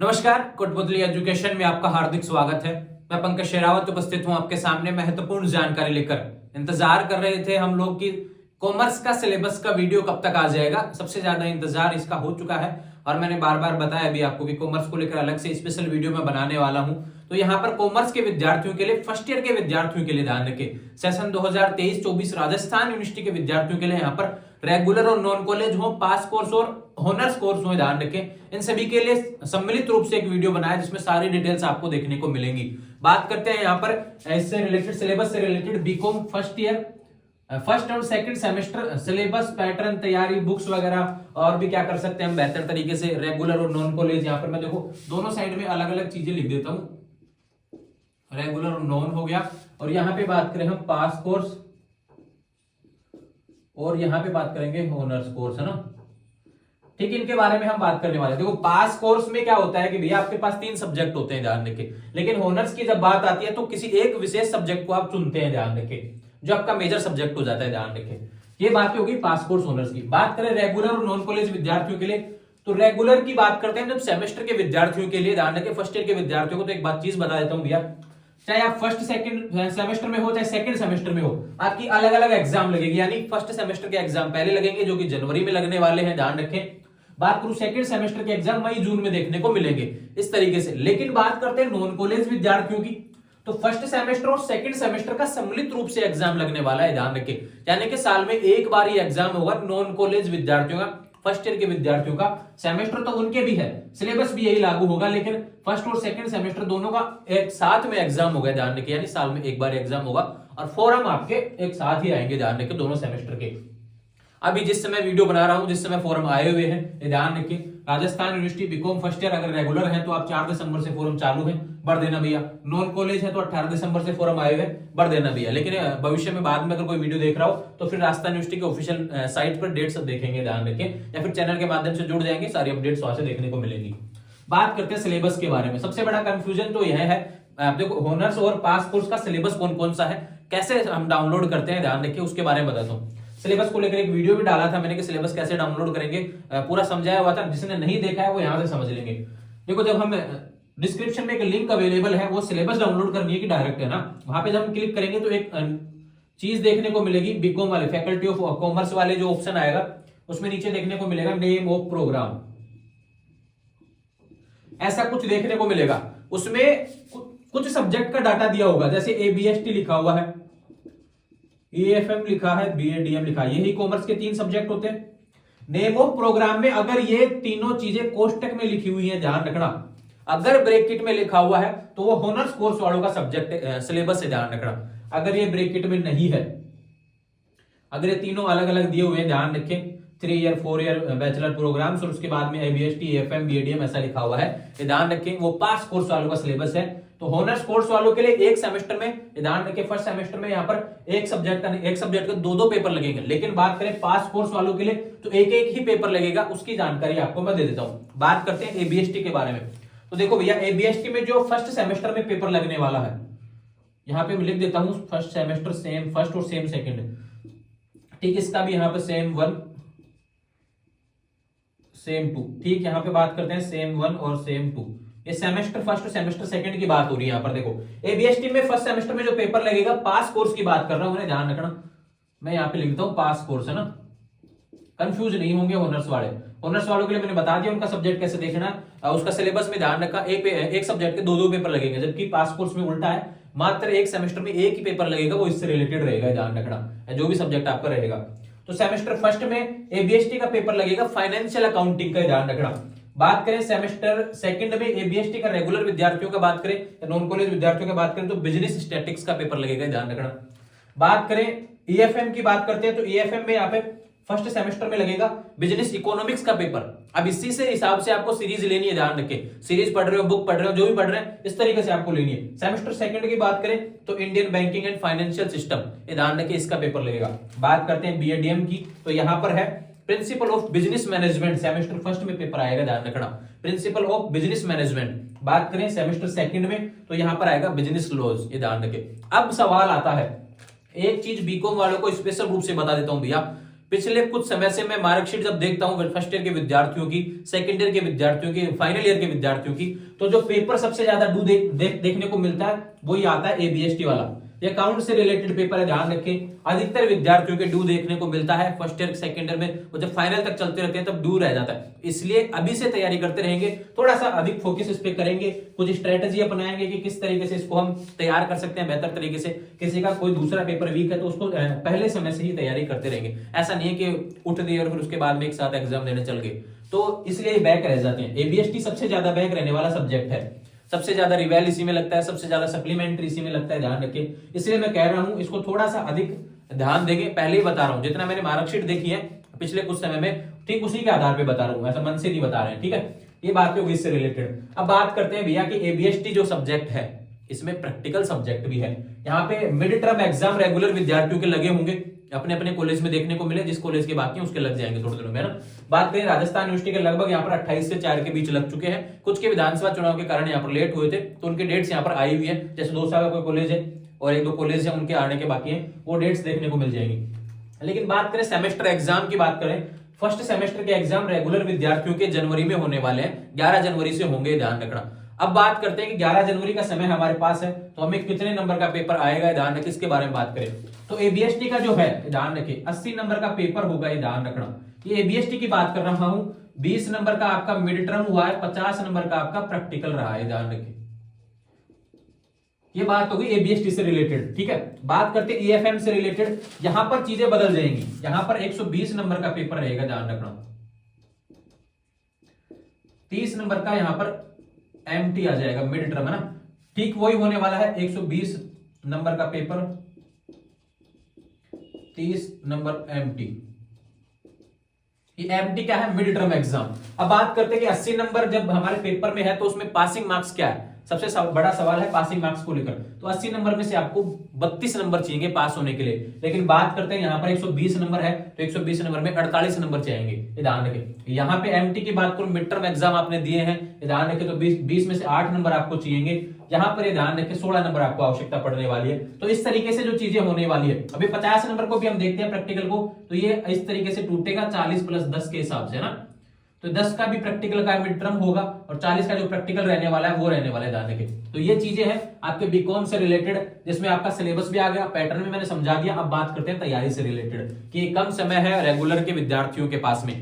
नमस्कार, कोटपुतली एजुकेशन में आपका हार्दिक स्वागत है। मैं पंकज शेरावत उपस्थित हूं आपके सामने महत्वपूर्ण जानकारी लेकर। इंतजार कर रहे थे हम लोग कि कॉमर्स का सिलेबस का वीडियो कब तक आ जाएगा। सबसे ज्यादा इंतजार इसका हो चुका है और मैंने बार बार बताया भी आपको कि कॉमर्स को लेकर अलग से स्पेशल वीडियो मैं बनाने वाला हूं। तो यहाँ पर कॉमर्स के विद्यार्थियों के लिए, फर्स्ट ईयर के विद्यार्थियों के लिए ध्यान रखें, सेशन 2023-24 राजस्थान यूनिवर्सिटी के विद्यार्थियों के लिए यहाँ पर रेगुलर और नॉन कॉलेज हो, पास कोर्स और होनर्स कोर्स हो, ध्यान रखें। इन सभी के लिए सम्मिलित रूप से एक वीडियो बनाया जिसमें सारी डिटेल्स आपको देखने को मिलेंगी। बात करते हैं यहाँ पर इससे रिलेटेड, सिलेबस से related BCom first year, first और सेकंड सेमेस्टर सिलेबस, पैटर्न, तैयारी, बुक्स वगैरह और भी क्या कर सकते हैं हम बेहतर तरीके से, रेगुलर और नॉन कॉलेज। यहाँ पर मैं देखो दोनों साइड में अलग अलग चीजें लिख देता हूं, रेगुलर और नॉन हो गया। और यहाँ पे बात करें हम पास कोर्स और यहाँ पे बात करेंगे ऑनर्स कोर्स, है ना। ठीक, इनके बारे में हम बात करने वाले हैं। देखो पास कोर्स में क्या होता है कि भैया आपके पास 3 सब्जेक्ट होते हैं, ध्यान रखें। लेकिन ऑनर्स की जब बात आती है तो किसी एक विशेष सब्जेक्ट को आप चुनते हैं, ध्यान रखें, जो आपका मेजर सब्जेक्ट हो जाता है, ध्यान रखें। ये बात होगी पास कोर्स ऑनर्स की। बात करें रेगुलर और नॉन कॉलेज विद्यार्थियों के लिए, तो रेगुलर की बात करते हैं जब सेमेस्टर के विद्यार्थियों के लिए, ध्यान रखें, फर्स्ट ईयर के विद्यार्थियों को। तो एक बात चीज बता देता हूं भैया, चाहे आप फर्स्ट सेकंड सेमेस्टर में हो चाहे सेकंड सेमेस्टर में हो, आपकी अलग अलग एग्जाम लगेगी। यानी फर्स्ट सेमेस्टर के एग्जाम पहले लगेंगे जो कि जनवरी में लगने वाले हैं, ध्यान रखें। बात करूं सेकंड सेमेस्टर के एग्जाम मई जून में देखने को मिलेंगे, इस तरीके से। लेकिन बात करते हैं नॉन कॉलेज विद्यार्थियों की, तो फर्स्ट सेमेस्टर और सेकंड सेमेस्टर का सम्मिलित रूप से एग्जाम लगने वाला है, ध्यान रखें। यानी कि साल में एक बार ही एग्जाम होगा नॉन कॉलेज विद्यार्थियों का। फर्स्ट ईयर के विद्यार्थियों का सेमेस्टर तो उनके भी है, सिलेबस भी यही लागू होगा, लेकिन फर्स्ट और सेकंड सेमेस्टर दोनों का एक साथ में एग्जाम होगा, ध्यान रखिए। यानी साल में एक बार एग्जाम होगा और फॉरम आपके एक साथ ही आएंगे, ध्यान रखिए, दोनों सेमेस्टर के। अभी जिस समय वीडियो बना रहा हूं, जिस समय फॉरम आए हुए हैं, ध्यान रखिए, Rajasthan university BCom first year अगर रेगुलर है तो आप 4 दिसंबर से फॉरम चालू है, भर देना भैया। नॉन कॉलेज है तो 18 दिसंबर से फॉरम आए हुए, भर देना भैया। लेकिन भविष्य में बाद में अगर कोई वीडियो देख रहा हो तो फिर राजस्थान यूनिवर्सिटी के ऑफिशियल साइट पर डेट्स देखेंगे, ध्यान रखें, या फिर चैनल के माध्यम से जुड़ जाएंगे, सारी अपडेट्स वहां से देखने को मिलेंगी। बात करते हैं सिलेबस के बारे में। सबसे बड़ा कंफ्यूजन तो यह है, देखो होनर्स और पास कोर्स का सिलेबस कौन कौन सा है, कैसे हम डाउनलोड करते हैं, ध्यान रखिए, उसके बारे में बताता हूँ। सिलेबस को लेकर एक वीडियो भी डाला था मैंने कि सिलेबस कैसे डाउनलोड करेंगे, पूरा समझाया हुआ था। जिसने नहीं देखा है वो यहां से समझ लेंगे। देखो जब हम डिस्क्रिप्शन में एक लिंक अवेलेबल है, वो सिलेबस डाउनलोड करनी है कि डायरेक्ट है ना, वहां पे जब हम क्लिक करेंगे तो एक चीज देखने को मिलेगी, बीकॉम वाले फैकल्टी ऑफ कॉमर्स वाले जो ऑप्शन आएगा उसमें नीचे देखने को मिलेगा नेम ऑफ प्रोग्राम, ऐसा कुछ देखने को मिलेगा। उसमें कुछ सब्जेक्ट का डाटा दिया होगा, जैसे ABST लिखा हुआ है, EFM लिखा है, BADM लिखा है, यही कॉमर्स के 3 सब्जेक्ट होते हैं। नेम ऑफ प्रोग्राम में अगर ये तीनों चीजें कोष्टक में लिखी हुई है, ध्यान रखना, अगर ब्रैकेट में लिखा हुआ है तो वो होनर्स कोर्स वालों का सब्जेक्ट सिलेबस है, ध्यान रखना। अगर ये ब्रैकेट में नहीं है, अगर ये तीनों अलग अलग दिए हुए हैं, ध्यान रखें, 3 ईयर 4 ईयर बैचलर प्रोग्राम्स और उसके बाद में ABST EFM BADM ऐसा लिखा हुआ है, ये ध्यान रखें, वो पास कोर्स वालों का सिलेबस है। तो होनर्स कोर्स वालों के लिए एक सेमेस्टर में, ध्यान रखें, फर्स्ट सेमेस्टर में यहाँ पर एक सब्जेक्ट के 2 पेपर लगेंगे। लेकिन बात करें पास कोर्स वालों के लिए तो एक ही पेपर लगेगा, उसकी जानकारी आपको मैं दे देता हूं। बात करते हैं ABST के बारे में। तो देखो भैया, ABST में जो फर्स्ट सेमेस्टर में पेपर लगने वाला है, यहाँ पे मैं लिख देता हूं फर्स्ट सेमेस्टर सेम फर्स्ट और सेम सेकेंड, ठीक, इसका भी यहाँ पे सेम 1 सेम 2, ठीक। यहाँ पे बात करते हैं सेम 1 और सेम 2, ये सेमेस्टर फर्स्ट और सेमेस्टर सेकंड की बात हो रही है। यहाँ पर देखो ABST में फर्स्ट सेमेस्टर में जो पेपर लगेगा, पास कोर्स की बात कर रहा हूं, उन्हें ध्यान रखना, मैं यहाँ पे लिखता हूं पास कोर्स, है ना, कंफ्यूज नहीं होंगे होनर्स वाले। होनर्स वालों के लिए मैंने बता दिया उनका सब्जेक्ट कैसे देखना है, उसका सिलेबस में ध्यान रखा, एक सब्जेक्ट के 2 पेपर लगेंगे, जबकि पास कोर्स में उल्टा है, मात्र एक सेमेस्टर में एक ही पेपर लगेगा, वो इससे रिलेटेड रहेगा, ध्यान रखना, जो भी सब्जेक्ट आपका रहेगा। तो सेमेस्टर फर्स्ट में ABST का पेपर लगेगा फाइनेंशियल अकाउंटिंग का, ध्यान रखना। बात करें सेमेस्टर सेकंड में ABST का रेगुलर विद्यार्थियों का बात करें या नॉन कॉलेज विद्यार्थियों का बात करें तो बिजनेस स्टैटिक्स का पेपर लगेगा, ध्यान रखना। बात करें EFM की बात करते हैं तो EFM में यहाँ पे फर्स्ट सेमेस्टर में लगेगा बिजनेस इकोनॉमिक्स का पेपर। अब इसी से हिसाब से आपको सीरीज लेनी है, ध्यान रखें, सीरीज पढ़ रहे हो, बुक पढ़ रहे हो, जो भी पढ़ रहे हैं, इस तरीके से आपको लेनी है। सेमेस्टर सेकंड की बात करें तो Indian banking and financial system, ये ध्यान रखें, इसका पेपर लगेगा। बात करते हैं BADM की, तो यहां पर है principle of business management, semester first में पेपर आएगा, ध्यान रखना, प्रिंसिपल ऑफ बिजनेस मैनेजमेंट। बात करें सेमेस्टर सेकंड में तो यहां पर आएगा बिजनेस लॉज, ये ध्यान रखें। अब सवाल आता है, एक चीज बीकॉम वालों को स्पेशल रूप से बता देता हूं भैया, पिछले कुछ समय से मैं मार्कशीट जब देखता हूं फर्स्ट ईयर के विद्यार्थियों की, सेकंड ईयर के विद्यार्थियों की, फाइनल ईयर के विद्यार्थियों की, तो जो पेपर सबसे ज्यादा देखने को मिलता है वो ही आता है एबीएसटी वाला। ये अकाउंट से रिलेटेड पेपर है, ध्यान रखें। अधिकतर विद्यार्थियों के ड्यू देखने को मिलता है फर्स्ट ईयर सेकंड ईयर में, वो जब फाइनल तक चलते रहते हैं तब ड्यू रह जाता है। इसलिए अभी से तैयारी करते रहेंगे, थोड़ा सा अधिक फोकस इस पे करेंगे, कुछ स्ट्रेटेजी अपनाएंगे कि किस तरीके से इसको हम तैयार कर सकते हैं बेहतर तरीके से। किसी का कोई दूसरा पेपर वीक है तो उसको पहले समय से ही तैयारी करते रहेंगे। ऐसा नहीं है कि उठ दिए और फिर उसके बाद में एक साथ एग्जाम देने चल गए, तो इसलिए बैक रह जाते हैं। एबीएसटी सबसे ज्यादा बैक रहने वाला सब्जेक्ट है, सबसे ज्यादा रिवेल इसी में लगता है, सबसे ज्यादा सप्लीमेंट्री इसी में लगता है, ध्यान रखें। इसलिए मैं कह रहा हूं इसको थोड़ा सा अधिक ध्यान देंगे। पहले ही बता रहा हूं, जितना मैंने मार्कशीट देखी है पिछले कुछ समय में, ठीक उसी के आधार पे बता रहा हूं, ऐसा मन से नहीं बता रहे हैं, ठीक है। ये बात होगी इससे रिलेटेड। अब बात करते हैं भैया कि एबीएसटी जो सब्जेक्ट है इसमें प्रैक्टिकल सब्जेक्ट भी है। यहाँ पे मिड टर्म एग्जाम रेगुलर विद्यार्थियों के लगे होंगे, अपने अपने कॉलेज में देखने को मिले, जिस कॉलेज के बाकी हैं उसके लग जाएंगे थोड़े दिनों में, ना। बात करें राजस्थान यूनिवर्सिटी के लगभग यहाँ पर 28 से 4 के बीच लग चुके हैं। कुछ के विधानसभा चुनाव के कारण यहाँ पर लेट हुए थे तो उनके डेट्स यहाँ पर आई हुई है। जैसे दौसा का कोई कॉलेज है और एक दो कॉलेज है उनके आने के बाकी हैं, वो डेट्स देखने को मिल जाएंगी। लेकिन बात करें सेमेस्टर एग्जाम की, बात करें फर्स्ट सेमेस्टर के एग्जाम रेगुलर विद्यार्थियों के जनवरी में होने वाले हैं, 11 जनवरी से होंगे, ध्यान रखना। अब बात करते हैं कि 11 जनवरी का समय हमारे पास है तो हमें कितने नंबर का पेपर आएगा, ध्यान रखें। इसके बारे में बात करें तो एबीएसटी का जो है, ध्यान रखें, 80 नंबर का पेपर होगा, ये ध्यान रखना। ये एबीएसटी की बात कर रहा हूं। 20 नंबर का आपका मिड टर्म हुआ है, 50 नंबर का आपका प्रैक्टिकल रहा है, ध्यान रखें। ये बात होगी एबीएसटी से रिलेटेड, ठीक है। बात करते हैं ईएफएम से रिलेटेड, यहां पर चीजें बदल जाएंगी। यहां पर 120 नंबर का पेपर रहेगा, ध्यान रखना। 30 नंबर का यहां पर एमटी आ जाएगा, मिड टर्म, है ना। ठीक वही होने वाला है, 120 नंबर का पेपर, 30 नंबर एमटी। ये एमटी क्या है, मिड टर्म एग्जाम। अब बात करते हैं कि 80 नंबर जब हमारे पेपर में है तो उसमें पासिंग मार्क्स क्या है, सबसे बड़ा सवाल है पासिंग मार्क्स को लेकर। तो 80 नंबर में से आपको 32 नंबर चाहिए पास होने के लिए। लेकिन बात करते हैं यहाँ पर 120 नंबर है तो 120 नंबर में 48 नंबर चाहिए, ये ध्यान रखें। यहाँ पे एमटी की बात करूं, मिड टर्म एग्जाम आपने दिए हैं, ये ध्यान रखें, तो 20 में से 8 नंबर आपको चाहिए। यहाँ पर ये ध्यान रखें 16 नंबर आपको आवश्यकता पड़ने वाली है। तो इस तरीके से जो चीजें होने वाली है, अभी 50 नंबर को भी हम देखते हैं प्रैक्टिकल को, तो ये इस तरीके से टूटेगा 40 प्लस 10 के हिसाब से, ना। तो 10 का भी प्रैक्टिकल का मिड टर्म होगा और 40 का जो प्रैक्टिकल रहने वाला है वो रहने वाला है, ध्यान रखें। तो ये चीजें हैं आपके बीकॉम से रिलेटेड, जिसमें आपका सिलेबस भी आ गया, पैटर्न भी मैंने समझा दिया। अब बात करते हैं तैयारी से रिलेटेड कि कम समय है रेगुलर के विद्यार्थियों के पास में।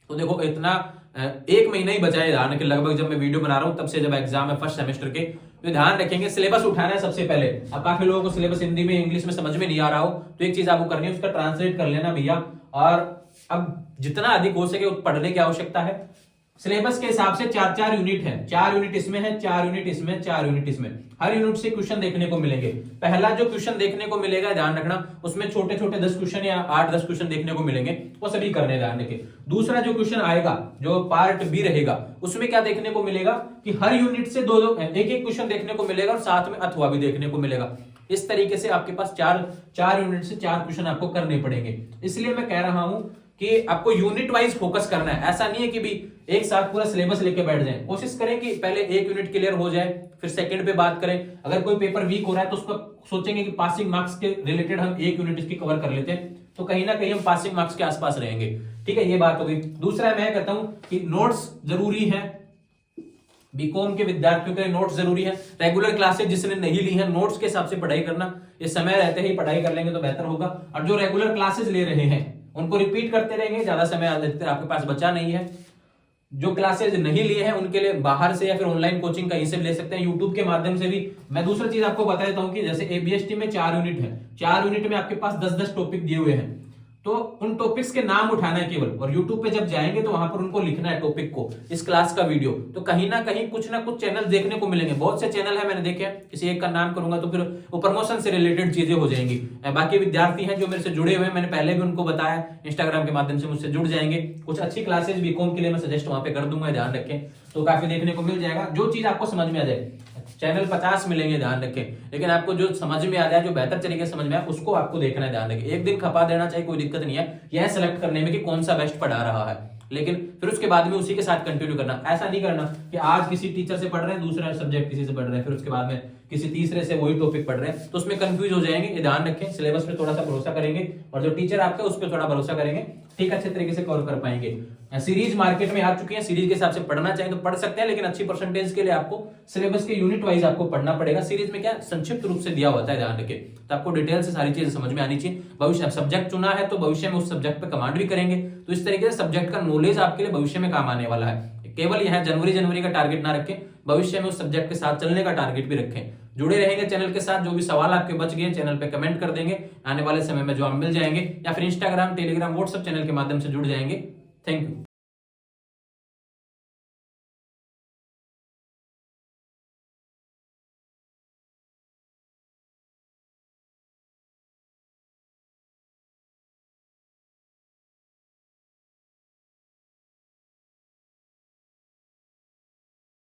तो देखो इतना 1 महीना ही बचा है, ध्यान रखें, लगभग जब मैं वीडियो बना रहा हूं तब से, जब एग्जाम है फर्स्ट सेमेस्टर के। तो ध्यान रखेंगे सिलेबस उठाना है सबसे पहले। अब काफी लोगों को सिलेबस हिंदी में इंग्लिश में समझ में नहीं आ रहा हो तो एक चीज आपको करनी है, उसका ट्रांसलेट कर लेना भैया। और अब जितना अधिक हो सके पढ़ने की आवश्यकता है। सिलेबस के हिसाब से 4-4 यूनिट है, 4 यूनिट इसमें है, 4 यूनिट इसमें, 4 यूनिट इसमें। हर यूनिट से क्वेश्चन देखने को मिलेंगे। पहला जो क्वेश्चन देखने को मिलेगा, ध्यान रखना, उसमें छोटे छोटे 10 क्वेश्चन या 8-10 क्वेश्चन देखने को मिलेंगे, वो सभी करने, ध्यान रखें। दूसरा जो क्वेश्चन आएगा, जो पार्ट बी रहेगा, उसमें क्या देखने को मिलेगा कि हर यूनिट से एक क्वेश्चन देखने को मिलेगा और साथ में अथवा भी देखने को मिलेगा। इस तरीके से आपके पास 4 यूनिट से 4 क्वेश्चन आपको करने पड़ेंगे। इसलिए मैं कह रहा हूं कि आपको यूनिट वाइज फोकस करना है। ऐसा नहीं है कि भी एक साथ पूरा सिलेबस लेके बैठ जाएं। कोशिश करें कि पहले एक यूनिट क्लियर हो जाए, फिर सेकंड पे बात करें। अगर कोई पेपर वीक हो रहा है तो उसको सोचेंगे कि पासिंग मार्क्स के रिलेटेड हम एक यूनिट इसकी कवर कर लेते हैं, तो कहीं ना कहीं हम पासिंग मार्क्स के आसपास रहेंगे, ठीक है। ये बात हो गई। दूसरा मैं कहता हूं कि नोट्स जरूरी है, बीकॉम के विद्यार्थियों के लिए नोट्स जरूरी है। रेगुलर क्लासेस जिसने नहीं ली है, नोट्स के हिसाब से पढ़ाई करना, ये समय रहते ही पढ़ाई कर लेंगे तो बेहतर होगा। और जो रेगुलर क्लासेस ले रहे हैं उनको रिपीट करते रहेंगे, ज्यादा समय आपके पास बचा नहीं है। जो क्लासेज नहीं लिए हैं उनके लिए बाहर से या फिर ऑनलाइन कोचिंग कहीं से भी ले सकते हैं, यूट्यूब के माध्यम से भी। मैं दूसरी चीज आपको बता देता हूं कि जैसे एबीएसटी में 4 यूनिट है, 4 यूनिट में आपके पास 10-10 टॉपिक दिए हुए हैं, तो उन टॉपिक्स के नाम उठाना है केवल, और यूट्यूब पे जब जाएंगे तो वहां पर उनको लिखना है टॉपिक को, इस क्लास का वीडियो। तो कहीं ना कहीं कुछ ना कुछ चैनल देखने को मिलेंगे, बहुत से चैनल है मैंने देखे, किसी एक का नाम करूंगा तो फिर वो प्रमोशन से रिलेटेड चीजें हो जाएंगी। बाकी विद्यार्थी हैं जो मेरे से जुड़े हुए हैं, मैंने पहले भी उनको बताया, इंस्टाग्राम के माध्यम से मुझसे जुड़ जाएंगे। कुछ अच्छी क्लासेज बीकॉम के लिए मैं सजेस्ट वहां पे कर दूंगा, ध्यान रखें, तो काफी देखने को मिल जाएगा। जो चीज आपको समझ में आ जाए, चैनल 50 मिलेंगे, ध्यान रखें, लेकिन आपको जो समझ में आ जाए, जो बेहतर तरीके से समझ में आए, उसको आपको देखना है, ध्यान रखें। एक दिन खपा देना चाहिए, कोई दिक्कत नहीं है यह सेलेक्ट करने में कि कौन सा बेस्ट पढ़ा रहा है, लेकिन फिर उसके बाद में उसी के साथ कंटिन्यू करना। ऐसा नहीं करना कि आज किसी टीचर से पढ़ रहे हैं, दूसरा सब्जेक्ट किसी से पढ़ रहे हैं, फिर उसके बाद में किसी तीसरे से वही टॉपिक पढ़ रहे हैं, तो उसमें कंफ्यूज हो जाएंगे। ये ध्यान रखें, सिलेबस पे थोड़ा सा भरोसा करेंगे और जो टीचर आपका उस पर थोड़ा भरोसा करेंगे, ठीक अच्छे तरीके से कवर कर पाएंगे। सीरीज मार्केट में आ चुकी है, सीरीज के हिसाब से पढ़ना चाहिए तो पढ़ सकते हैं, लेकिन अच्छी परसेंटेज के लिए आपको सिलेबस के यूनिट वाइज आपको पढ़ना पड़ेगा। सीरीज में क्या संक्षिप्त रूप से दिया होता है, ध्यान रखें, तो आपको डिटेल से सारी चीजें समझ में आनी चाहिए। भविष्य सब्जेक्ट चुना है तो भविष्य में उस सब्जेक्ट पे कमांड भी करेंगे, तो इस तरीके से सब्जेक्ट का नॉलेज आपके लिए भविष्य में काम आने वाला है। केवल यह जनवरी का टारगेट ना रखें, भविष्य में उस सब्जेक्ट के साथ चलने का टारगेट भी रखें। जुड़े रहेंगे चैनल के साथ, जो भी सवाल आपके बच गए चैनल पे कमेंट कर देंगे, आने वाले समय में जवाब मिल जाएंगे, या फिर इंस्टाग्राम, टेलीग्राम, व्हाट्सएप चैनल के माध्यम से जुड़ जाएंगे। Thank you.